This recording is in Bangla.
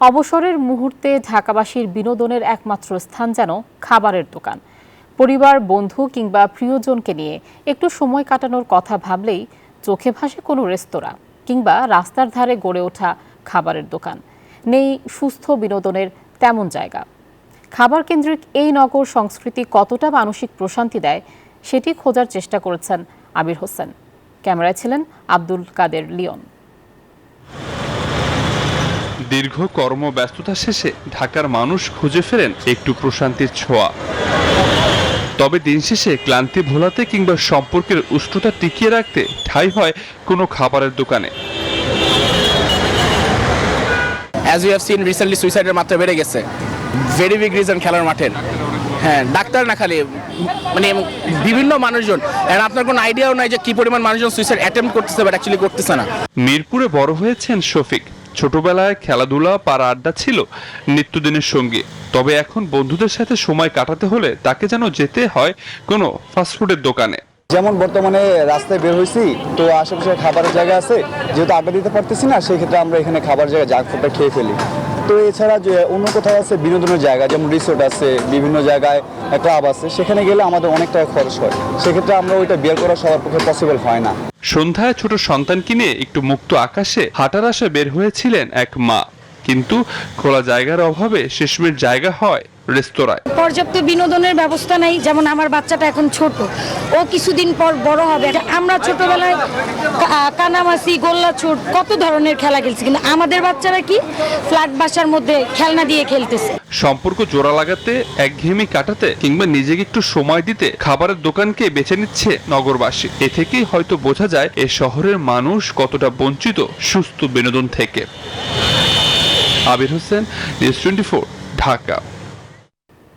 অবসরের মুহূর্তে ঢাকাবাসীর বিনোদনের একমাত্র স্থান যেন খাবারের দোকান। পরিবার, বন্ধু কিংবা প্রিয়জনকে নিয়ে একটু সময় কাটানোর কথা ভাবলেই চোখে ভাসে কোনো রেস্তোরাঁ কিংবা রাস্তার ধারে গড়ে ওঠা খাবারের দোকান। নেই সুস্থ বিনোদনের তেমন জায়গা। খাবার কেন্দ্রিক এই নগর সংস্কৃতি কতটা মানসিক প্রশান্তি দেয় সেটি খোঁজার চেষ্টা করেছেন আবির হোসেন। ক্যামেরায় ছিলেন আব্দুল কাদের লিওন। দীর্ঘ কর্মব্যস্ততা শেষে ঢাকার মানুষ খুঁজে ফেরেন একটু প্রশান্তির ছোঁয়া। তবে দিন শেষে ক্লান্তি ভোলাতে কিংবা সম্পর্কের উষ্ণতা টিকিয়ে রাখতে ঠাঁই হয় কোনো খাবারের দোকানে। As we have seen recently, সুইসাইডের মাত্রা বেড়ে গেছে। ভেরি বিগ রিজন খেলার মাঠের। হ্যাঁ, ডাক্তার না খালি মানে বিভিন্ন মানুষজন, আর আপনার কোনো আইডিয়াও নাই যে কি পরিমাণ মানুষজন সুইসাইড অ্যাটেম্প্ট করতেছে বাট অ্যাকচুয়ালি করতেছে না। মিরপুরে বড় হয়েছেন শফিক। ছোটবেলায় খেলাধুলা, পাড়া আড্ডা ছিল নিত্যদিনের সঙ্গী। তবে এখন বন্ধুদের সাথে সময় কাটাতে হলে তাকে যেন যেতে হয় কোনো ফাস্টফুডের দোকানে। যেমন বর্তমানে রাস্তায় বের হয়েছি, তো আশেপাশে খাবারের জায়গা আছে, যেহেতু আড্ডা দিতে পারতেছি না, সেই ক্ষেত্রে আমরা এখানে খাবার জায়গায় জাঙ্ক ফুডটা খেয়ে ফেলি। তো এছাড়া যে অন্য কোথাও আছে বিনোদনের জায়গা, যেমন রিসোর্ট আছে, বিভিন্ন জায়গায় ক্লাব আছে, সেখানে গেলে আমাদের অনেক টাকা খরচ হয়। সেক্ষেত্রে আমরা ওইটা বের করা সবার পক্ষে পসিবল হয় না। সন্ধ্যায় ছোট সন্তানকে নিয়ে একটু মুক্ত আকাশে হাঁটার আশায় বের হয়েছিলেন এক মা, কিন্তু খোলা জায়গার অভাবে শেষমেশ জায়গা হয় রেস্তোরাঁয়। পর্যাপ্ত বিনোদনের ব্যবস্থা নাই। যেমন আমার বাচ্চাটা এখন ছোট, ও কিছুদিন পর বড় হবে। আমরা ছোটবেলায় কানামাছি, গোল্লাছুট কত ধরনের খেলা খেলছি, কিন্তু আমাদের বাচ্চারা কি ফ্ল্যাট বাসার মধ্যে খেলনা দিয়ে খেলতেছে। সম্পর্ক জোড়া লাগাতে, একঘেয়েমি কাটাতে কিংবা নিজেকে একটু সময় দিতে খাবারের দোকানকে বেছে নিচ্ছে নগরবাসী। এ থেকেই হয়তো বোঝা যায় এ শহরের মানুষ কতটা বঞ্চিত সুস্থ বিনোদন থেকে। আবির হোসেন, নিউজ 24, ঢাকা।